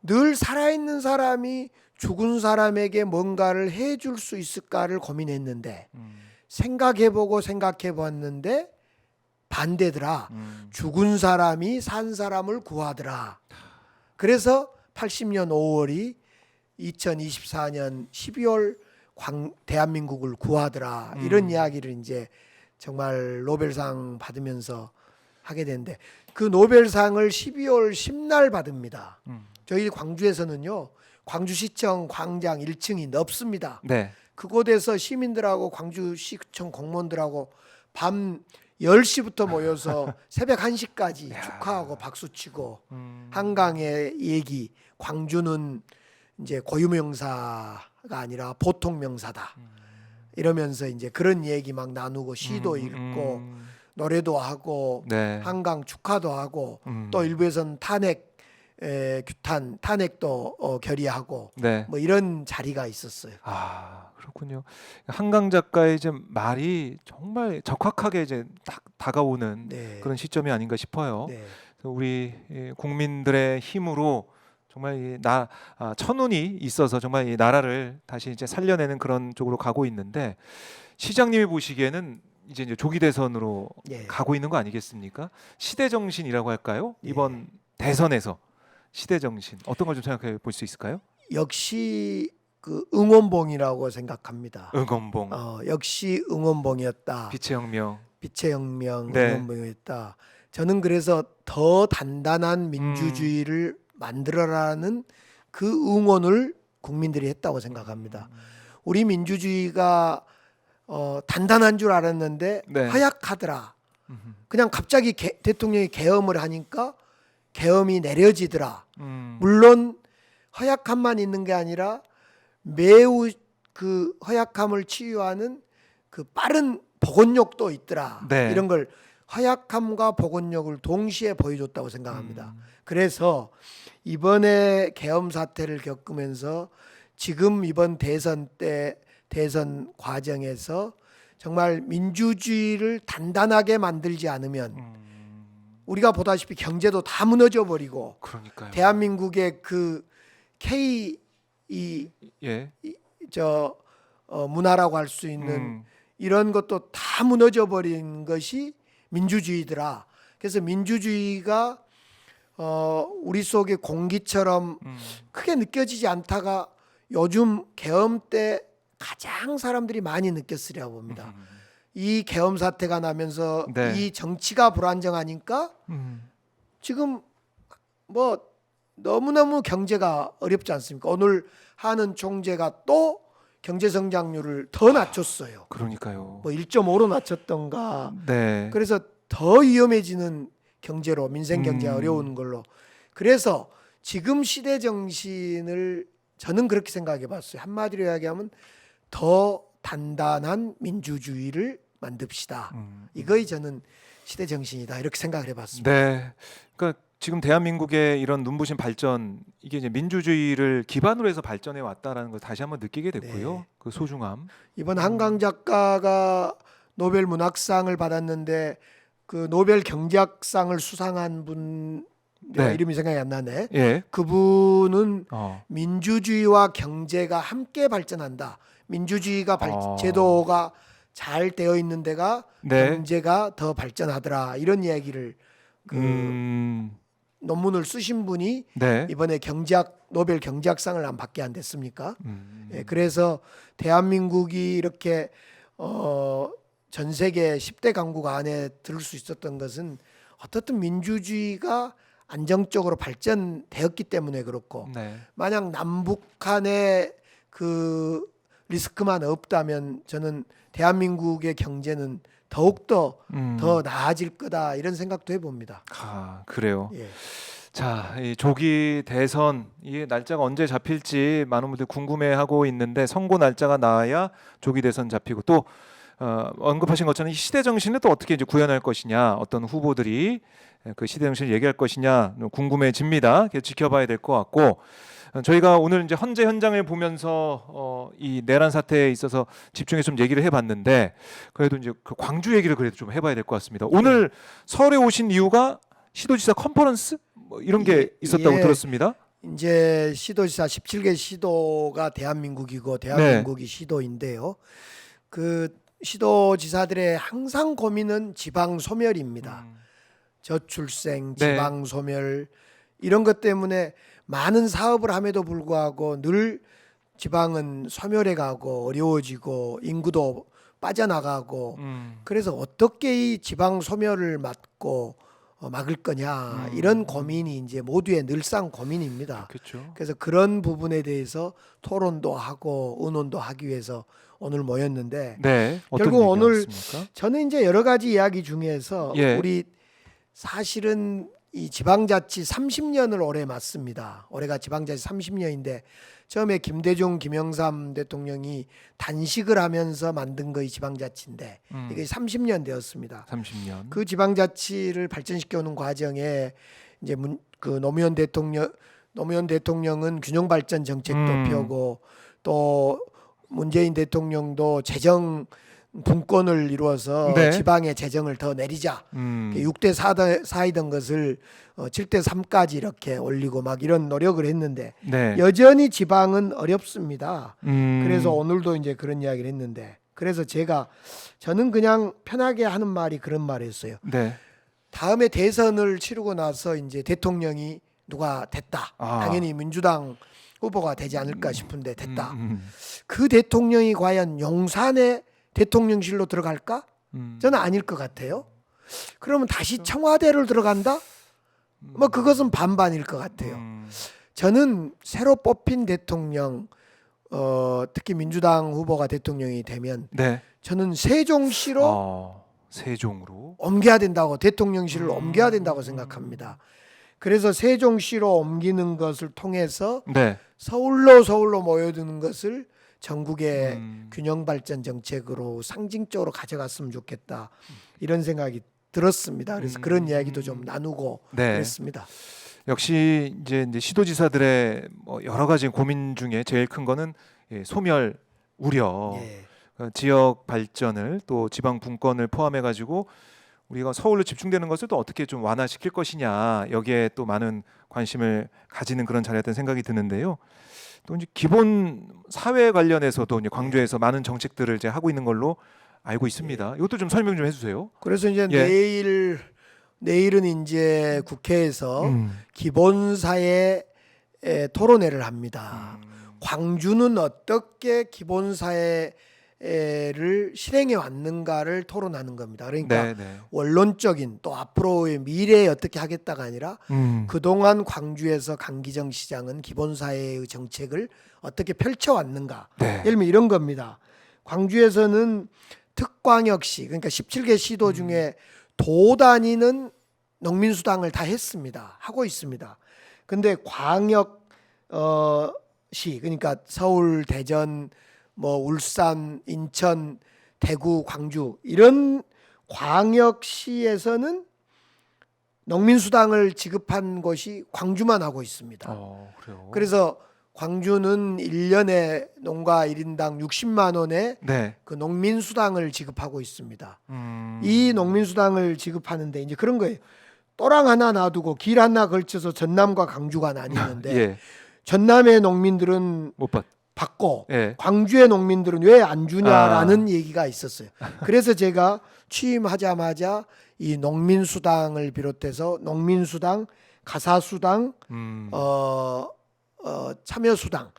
늘 살아있는 사람이 죽은 사람에게 뭔가를 해줄 수 있을까를 고민했는데 생각해봤는데 반대더라. 죽은 사람이 산 사람을 구하더라. 그래서 80년 5월이 2024년 12월 대한민국을 구하더라. 이런 이야기를 이제 정말 노벨상 받으면서 하게 되는데 그 노벨상을 12월 10날 받습니다. 저희 광주에서는요. 광주시청 광장 1층이 넓습니다. 그곳에서 시민들하고 광주시청 공무원들하고 밤 10시부터 모여서 새벽 1시까지 축하하고 박수치고 한강의 얘기 광주는 이제 고유명사가 아니라 보통명사다. 이러면서 이제 그런 얘기 막 나누고 시도 읽고 노래도 하고 한강 축하도 하고 또 일부에서는 탄핵도 결의하고 뭐 이런 자리가 있었어요. 그렇군요. 한강 작가의 이제 말이 정말 적확하게 이제 딱 다가오는 그런 시점이 아닌가 싶어요. 우리 국민들의 힘으로 정말 천운이 있어서 정말 이 나라를 다시 이제 살려내는 그런 쪽으로 가고 있는데 시장님이 보시기에는 이제 조기 대선으로 예. 가고 있는 거 아니겠습니까? 시대 정신이라고 할까요? 예. 이번 대선에서 시대 정신 어떤 걸 좀 생각해 볼 수 있을까요? 역시 그 응원봉이라고 생각합니다. 응원봉, 역시 응원봉이었다. 빛의 혁명. 빛의 혁명 네. 응원봉이었다. 저는 그래서 더 단단한 민주주의를 만들어라는 그 응원을 국민들이 했다고 생각합니다. 우리 민주주의가 단단한 줄 알았는데 네. 허약하더라. 그냥 갑자기 대통령이 계엄을 하니까 계엄이 내려지더라. 물론 허약함만 있는 게 아니라 매우 그 허약함을 치유하는 그 빠른 복원력도 있더라. 네. 이런 걸 허약함과 복원력을 동시에 보여줬다고 생각합니다. 그래서 이번에 계엄 사태를 겪으면서 지금 이번 대선 과정에서 정말 민주주의를 단단하게 만들지 않으면 우리가 보다시피 경제도 다 무너져 버리고 그러니까요. 대한민국의 그 K 예. 문화라고 할 수 있는 이런 것도 다 무너져 버린 것이 민주주의더라. 그래서 민주주의가 우리 속의 공기처럼 크게 느껴지지 않다가 요즘 계엄 때 가장 사람들이 많이 느꼈으리라고 봅니다. 이 계엄 사태가 나면서 네. 이 정치가 불안정하니까 지금 뭐 너무너무 경제가 어렵지 않습니까? 오늘 하는 총재가 또 경제 성장률을 더 낮췄어요. 그러니까요. 뭐 1.5로 낮췄던가. 네. 그래서 더 위험해지는 경제로 민생 경제가 어려운 걸로. 그래서 지금 시대 정신을 저는 그렇게 생각해 봤어요. 한마디로 이야기하면 더 단단한 민주주의를 만듭시다. 이거이 저는 시대 정신이다. 이렇게 생각을 해 봤습니다. 네. 그러니까 지금 대한민국의 이런 눈부신 발전 이게 이제 민주주의를 기반으로 해서 발전해 왔다라는 걸 다시 한번 느끼게 됐고요. 네. 그 소중함. 이번 한강 작가가 노벨 문학상을 받았는데 그 노벨 경제학상을 수상한 분 네. 이름이 생각이 안 나네. 예. 그분은 어. 민주주의와 경제가 함께 발전한다. 민주주의가 제도가 잘 되어 있는 데가 네. 경제가 더 발전하더라. 이런 이야기를 그 논문을 쓰신 분이 네. 이번에 노벨 경제학상을 안 받게 안 됐습니까? 예, 그래서 대한민국이 이렇게 전 세계 10대 강국 안에 들을 수 있었던 것은 어떻든 민주주의가 안정적으로 발전되었기 때문에 그렇고 네. 만약 남북한의 그 리스크만 없다면 저는 대한민국의 경제는 더욱더 더 나아질 거다 이런 생각도 해봅니다. 아, 그래요. 예. 자, 이 조기 대선 이 날짜가 언제 잡힐지 많은 분들 궁금해하고 있는데 선고 날짜가 나와야 조기 대선 잡히고 또 언급하신 것처럼 이 시대 정신을 또 어떻게 이제 구현할 것이냐, 어떤 후보들이 그 시대 정신을 얘기할 것이냐 궁금해집니다. 지켜봐야 될 것 같고 저희가 오늘 이제 헌재 현장을 보면서 이 내란 사태에 있어서 집중해서 좀 얘기를 해봤는데 그래도 이제 그 광주 얘기를 그래도 좀 해봐야 될 것 같습니다. 오늘 서울에 오신 이유가 시도지사 컨퍼런스 뭐 이런 게 있었다고 들었습니다. 이제 시도지사 17개 시도가 대한민국이고 대한민국이 시도인데요. 그 시도지사들의 항상 고민은 지방 소멸입니다. 저출생, 지방 소멸 이런 것 때문에 많은 사업을 함에도 불구하고 늘 지방은 소멸해 가고 어려워지고 인구도 빠져나가고 그래서 어떻게 이 지방 소멸을 막을 거냐 이런 고민이 이제 모두의 늘상 고민입니다. 그렇죠. 그래서 그런 부분에 대해서 토론도 하고 의논도 하기 위해서 오늘 모였는데 네. 결국 오늘 나왔습니까? 저는 이제 여러 가지 이야기 중에서 예. 우리 사실은 이 지방자치 30년을 올해 맞습니다. 올해가 지방자치 30년인데 처음에 김대중, 김영삼 대통령이 단식을 하면서 만든 거이 지방자치인데 이게 30년 되었습니다. 30년. 그 지방자치를 발전시켜오는 과정에 이제 그 노무현 대통령은 균형발전 정책도 펴고 또 문재인 대통령도 재정 분권을 이루어서 네. 지방의 재정을 더 내리자. 6대 4이던 것을 7대 3까지 이렇게 올리고 막 이런 노력을 했는데 네. 여전히 지방은 어렵습니다. 음. 그래서 오늘도 이제 그런 이야기를 했는데 그래서 저는 그냥 편하게 하는 말이 그런 말이었어요. 네. 다음에 대선을 치르고 나서 이제 대통령이 누가 됐다. 아. 당연히 민주당 후보가 되지 않을까 싶은데 됐다. 음. 그 대통령이 과연 용산의 대통령실로 들어갈까? 저는 아닐 것 같아요. 그러면 다시 청와대로 들어간다? 뭐 그것은 반반일 것 같아요. 저는 새로 뽑힌 대통령, 특히 민주당 후보가 대통령이 되면 네. 저는 세종시로 세종으로. 옮겨야 된다고, 대통령실을 옮겨야 된다고 생각합니다. 그래서 세종시로 옮기는 것을 통해서 네. 서울로 모여드는 것을 전국의 균형 발전 정책으로 상징적으로 가져갔으면 좋겠다, 이런 생각이 들었습니다. 그래서 그런 이야기도 좀 나누고 네. 그랬습니다. 역시 이제 시도지사들의 뭐 여러 가지 고민 중에 제일 큰 거는 소멸 우려, 예. 지역 발전을 또 지방 분권을 포함해 가지고 우리가 서울로 집중되는 것을 또 어떻게 좀 완화시킬 것이냐, 여기에 또 많은 관심을 가지는 그런 자리였던 생각이 드는데요. 또 이제 기본 사회 관련해서도 이제 광주에서 많은 정책들을 이제 하고 있는 걸로 알고 있습니다. 이것도 좀 설명 좀 해주세요. 그래서 이제 예. 내일은 이제 국회에서 기본사회 토론회를 합니다. 광주는 어떻게 기본사회를 실행해 왔는가를 토론하는 겁니다. 그러니까 원론적인, 또 앞으로의 미래에 어떻게 하겠다가 아니라 그동안 광주에서 강기정 시장은 기본사회의 정책을 어떻게 펼쳐왔는가. 예를 들면 이런 겁니다. 광주에서는 특광역시, 그러니까 17개 시도 중에 도 다니는 농민수당을 다 했습니다. 하고 있습니다. 근데 광역 시, 그러니까 서울, 대전, 뭐 울산, 인천, 대구, 광주, 이런 광역시에서는 농민수당을 지급한 곳이 광주만 하고 있습니다. 그래요. 그래서 광주는 1년에 농가 1인당 60만 원의 그 농민수당을 지급하고 있습니다. 이 농민수당을 지급하는데 이제 그런 거예요. 또랑 하나 놔두고 길 하나 걸쳐서 전남과 광주가 나뉘는데 전남의 농민들은 못 받고 광주의 농민들은 왜 안 주냐라는 얘기가 있었어요. 그래서 제가 취임하자마자 이 농민수당을 비롯해서 농민수당, 가사수당, 참여수당,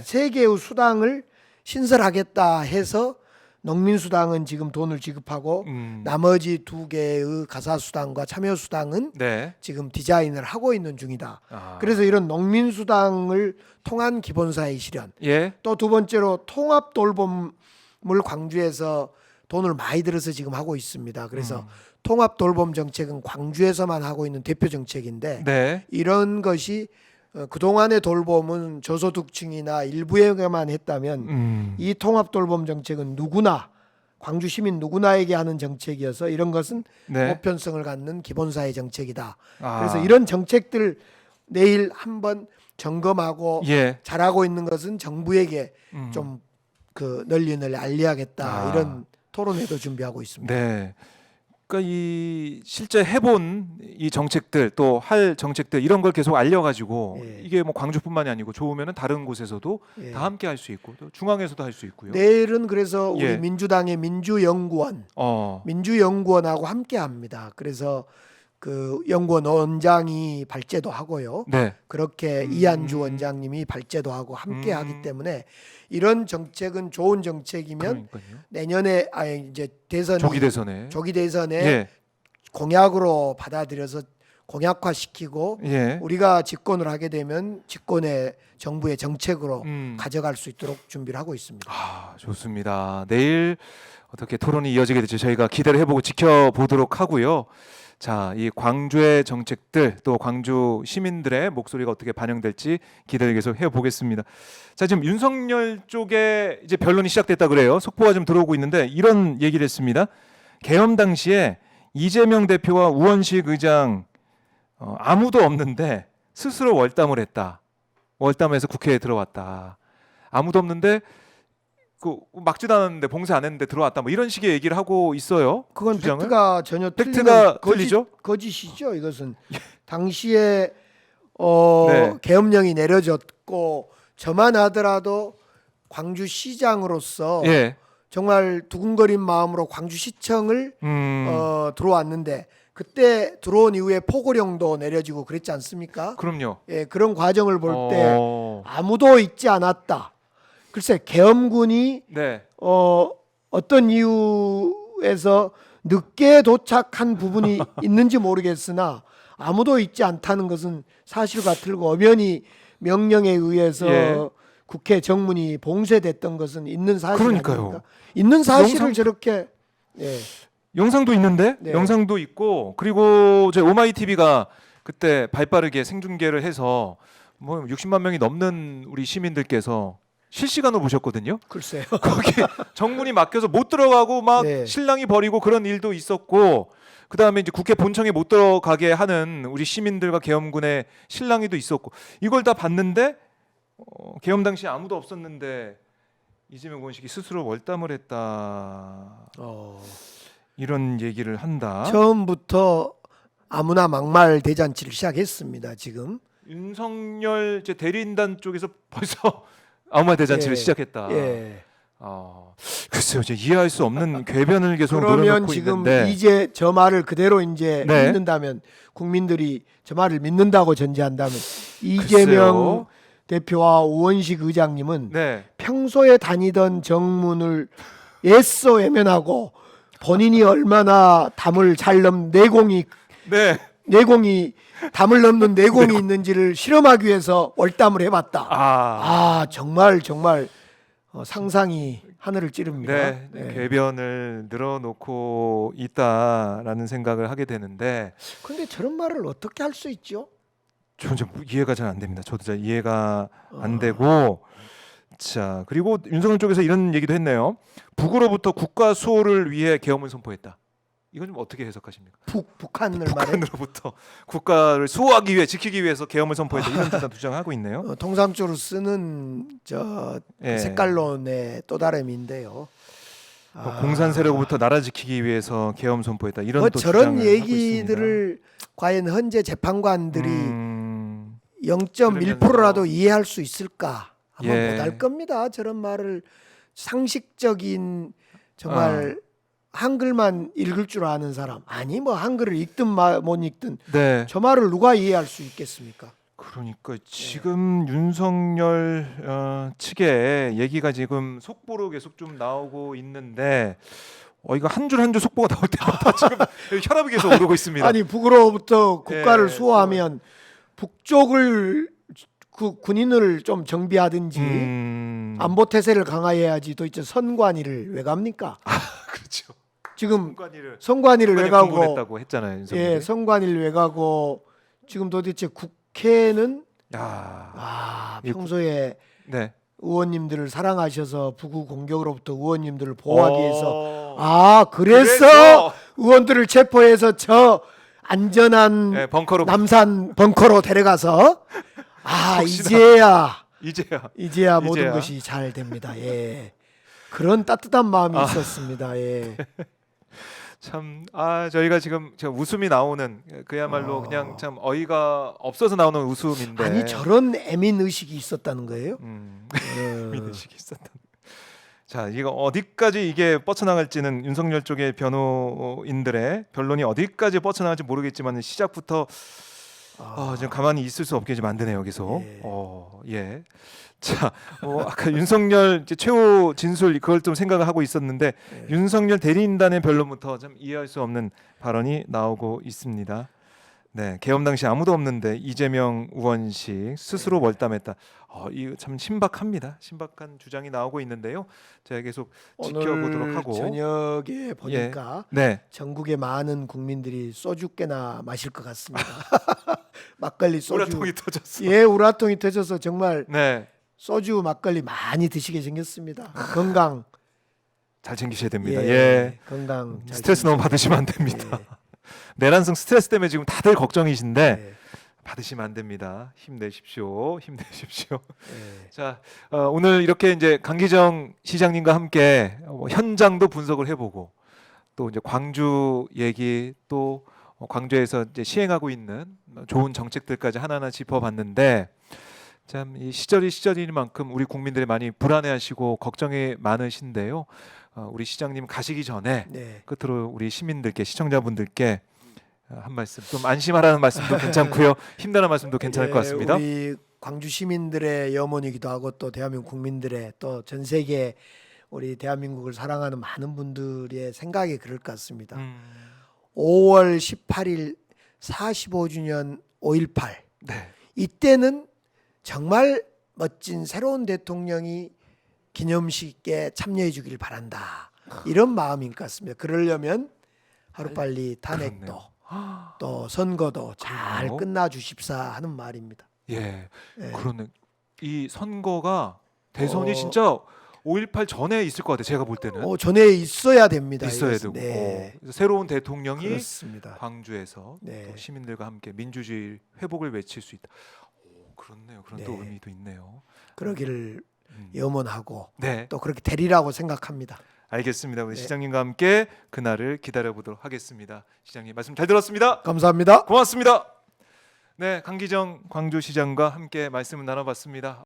세 개의 수당을 신설하겠다 해서 농민수당은 지금 돈을 지급하고 나머지 두 개의 가사수당과 참여수당은 지금 디자인을 하고 있는 중이다. 그래서 이런 농민수당을 통한 기본사회 실현, 또 두 번째로 통합돌봄을 광주에서 돈을 많이 들어서 지금 하고 있습니다. 그래서 통합돌봄 정책은 광주에서만 하고 있는 대표 정책인데 이런 것이 그동안의 돌봄은 저소득층이나 일부에게만 했다면 이 통합돌봄 정책은 누구나, 광주 시민 누구나에게 하는 정책이어서 이런 것은 보편성을 갖는 기본사회 정책이다. 그래서 이런 정책들 내일 한번 점검하고 잘하고 있는 것은 정부에게 좀 널리 알려야겠다. 이런 토론회도 준비하고 있습니다. 그러니까 이 실제 해본 이 정책들, 또 할 정책들, 이런 걸 계속 알려가지고 이게 뭐 광주뿐만이 아니고 좋으면은 다른 곳에서도 다 함께 할 수 있고 또 중앙에서도 할 수 있고요. 내일은 그래서 우리 민주당의 민주연구원하고 함께 합니다. 그래서 그 연구원 원장이 발제도 하고요. 그렇게 이한주 원장님이 발제도 하고 함께 하기 때문에 이런 정책은 좋은 정책이면 내년에 이제 조기 대선에 공약으로 받아들여서 공약화시키고 우리가 집권을 하게 되면 집권의 정부의 정책으로 가져갈 수 있도록 준비를 하고 있습니다. 좋습니다. 내일 어떻게 토론이 이어지게 될지 저희가 기대를 해보고 지켜보도록 하고요. 자, 이 광주의 정책들, 또 광주 시민들의 목소리가 어떻게 반영될지 기대를 계속 해보겠습니다. 자, 지금 윤석열 쪽에 이제 변론이 시작됐다 그래요. 속보가 좀 들어오고 있는데 이런 얘기를 했습니다. 계엄 당시에 이재명 대표와 우원식 의장 아무도 없는데 스스로 월담을 했다. 월담해서 국회에 들어왔다. 아무도 없는데 막지도 않았는데 봉쇄 안 했는데 들어왔다. 뭐 이런 식의 얘기를 하고 있어요. 그건 주장을. 팩트가 전혀 틀리죠? 거짓이죠. 이것은 당시에 계엄령이 내려졌고 저만 하더라도 광주시장으로서 정말 두근거린 마음으로 광주시청을 들어왔는데 그때 들어온 이후에 포고령도 내려지고 그랬지 않습니까? 그럼요. 예, 그런 과정을 볼 때 아무도 있지 않았다. 글쎄 계엄군이 네. 어떤 이유에서 늦게 도착한 부분이 있는지 모르겠으나 아무도 있지 않다는 것은 사실과 틀고 엄연히 명령에 의해서 예. 국회 정문이 봉쇄됐던 것은 있는 사실 그러니까요. 아닙니까? 있는 사실을 영상- 저렇게 예. 영상도 있는데 네. 영상도 있고 그리고 저희 오마이 TV가 그때 발빠르게 생중계를 해서 뭐 60만 명이 넘는 우리 시민들께서 실시간으로 보셨거든요. 글쎄요. 거기 정문이 막혀서 못 들어가고 막 네. 신랑이 버리고 그런 일도 있었고 그다음에 이제 국회 본청에 못 들어가게 하는 우리 시민들과 계엄군의 실랑이도 있었고 이걸 다 봤는데 계엄 당시 아무도 없었는데 이재명 의원식이 스스로 월담을 했다. 이런 얘기를 한다. 처음부터 아무나 막말 대잔치를 시작했습니다. 지금. 윤석열 이제 대리인단 쪽에서 벌써 아무 말 대잔치를 예. 시작했다. 예. 글쎄요, 이제 이해할 수 없는 궤변을 계속 그러면 늘어놓고 지금 있는데. 이제 저 말을 그대로 이제 네. 믿는다면 국민들이 저 말을 믿는다고 전제한다면 이재명 대표와 우원식 의장님은 네, 평소에 다니던 정문을 애써 외면하고 본인이 얼마나 담을 잘 넘 내공이 담을 넘는 내공이 있는지를 실험하기 위해서 월담을 해봤다. 정말 상상이 하늘을 찌릅니다. 네, 네. 궤변을 늘어놓고 있다라는 생각을 하게 되는데 그런데 저런 말을 어떻게 할 수 있죠? 저는 좀 이해가 잘 안 됩니다. 저도 잘 이해가 안 되고 자 그리고 윤석열 쪽에서 이런 얘기도 했네요. 북으로부터 국가 수호를 위해 계엄을 선포했다. 이건 좀 어떻게 해석하십니까? 북한을 말해 북한으로부터 국가를 수호하기 위해 지키기 위해서 계엄을 선포했다 이런 주장하고 있네요. 통상적으로 쓰는 저 예. 색깔론의 또 다름인데요. 뭐 공산 세력으로부터 나라 지키기 위해서 계엄 선포했다 이런 또 저런 주장을 얘기들을 과연 현재 재판관들이 하고 있습니다. 0.1%라도 이해할 수 있을까? 아마 예. 못할 겁니다. 저런 말을 상식적인 정말 한글만 읽을 줄 아는 사람 아니 뭐 한글을 읽든 못 읽든 네. 저 말을 누가 이해할 수 있겠습니까? 그러니까 지금 윤석열 측의 얘기가 지금 속보로 계속 좀 나오고 있는데 이거 한 줄 한 줄 속보가 나올 때마다 지금 혈압이 계속 오르고 있습니다. 아니 북으로부터 국가를 예, 수호하면 북쪽을 그 군인을 좀 정비하든지 안보 태세를 강화해야지 도대체 선관위를 왜 갑니까? 그렇죠. 지금 선관위를 선관위를 왜 가고 공부했다고 했잖아요. 윤석열이. 예, 선관위를 왜 가고 지금 도대체 국회는 야. 평소에 네. 의원님들을 사랑하셔서 북우 공격으로부터 의원님들을 보호하기 위해서 그래서 의원들을 체포해서 저 안전한 네, 벙커로 남산 벙커로 데려가서 혹시나. 이제야 모든 것이 잘 됩니다. 예. 그런 따뜻한 마음이 있었습니다. 예. 참 저희가 지금 웃음이 나오는 그야말로 그냥 참 어이가 없어서 나오는 웃음인데 아니 저런 애민 의식이 있었다는 거예요? 애민 의식이 있었다. 자 이거 어디까지 이게 뻗쳐나갈지는 윤석열 쪽의 변호인들의 변론이 어디까지 뻗쳐나갈지 모르겠지만 시작부터 지금 가만히 있을 수 없게 만드네요 계속. 예. 자, 아까 윤석열 이제 최후 진술 그걸 좀 생각을 하고 있었는데 윤석열 대리인단의 변론부터 좀 이해할 수 없는 발언이 나오고 있습니다. 네, 계엄 당시 아무도 없는데 이재명 우원식 스스로 월담했다. 이거 참 신박합니다. 신박한 주장이 나오고 있는데요. 제가 계속 지켜보도록 하고 저녁에 보니까 전국의 많은 국민들이 소주 꽤나 마실 것 같습니다. 막걸리 소주 우라통이 터졌어. 예, 우라통이 터져서 정말 네. 소주 막걸리 많이 드시게 생겼습니다. 건강 잘 챙기셔야 됩니다. 예. 건강 스트레스 너무 받으시면 안 됩니다. 내란성 스트레스 때문에 지금 다들 걱정이신데 받으시면 안 됩니다. 힘내십시오. 자, 오늘 이렇게 이제 강기정 시장님과 함께 현장도 분석을 해보고 또 이제 광주 얘기 또 광주에서 이제 시행하고 있는 좋은 정책들까지 하나하나 짚어봤는데 참 이 시절이 시절이니만큼 우리 국민들이 많이 불안해하시고 걱정이 많으신데요. 우리 시장님 가시기 전에 네. 끝으로 우리 시민들께 시청자분들께 한 말씀, 좀 안심하라는 말씀도 괜찮고요, 힘내라는 말씀도 괜찮을 것 같습니다. 우리 광주 시민들의 염원이기도 하고 또 대한민국 국민들의 또 전 세계 우리 대한민국을 사랑하는 많은 분들의 생각이 그럴 것 같습니다. 5월 18일 45주년 5.18 네. 이때는 정말 멋진 새로운 대통령이 기념식에 참여해 주길 바란다. 이런 마음인 것 같습니다. 그러려면 하루빨리 탄핵도 그렇네요. 또 선거도 잘 그래요? 끝나 주십사 하는 말입니다. 예, 예. 그러네. 이 선거가 대선이 어. 진짜 5.18 전에 있을 것 같아요. 제가 볼 때는 전에 있어야 됩니다. 있어야 이것은. 되고, 네. 그래서 새로운 대통령이 그렇습니다. 광주에서 네. 또 시민들과 함께 민주주의 회복을 외칠 수 있다. 오, 그렇네요. 그런 또 네. 의미도 있네요. 그러기를 음. 염원하고 네, 또 그렇게 되리라고 생각합니다. 알겠습니다. 우리 네. 시장님과 함께 그날을 기다려 보도록 하겠습니다. 시장님 말씀 잘 들었습니다. 감사합니다. 고맙습니다. 네, 강기정 광주시장과 함께 말씀을 나눠봤습니다.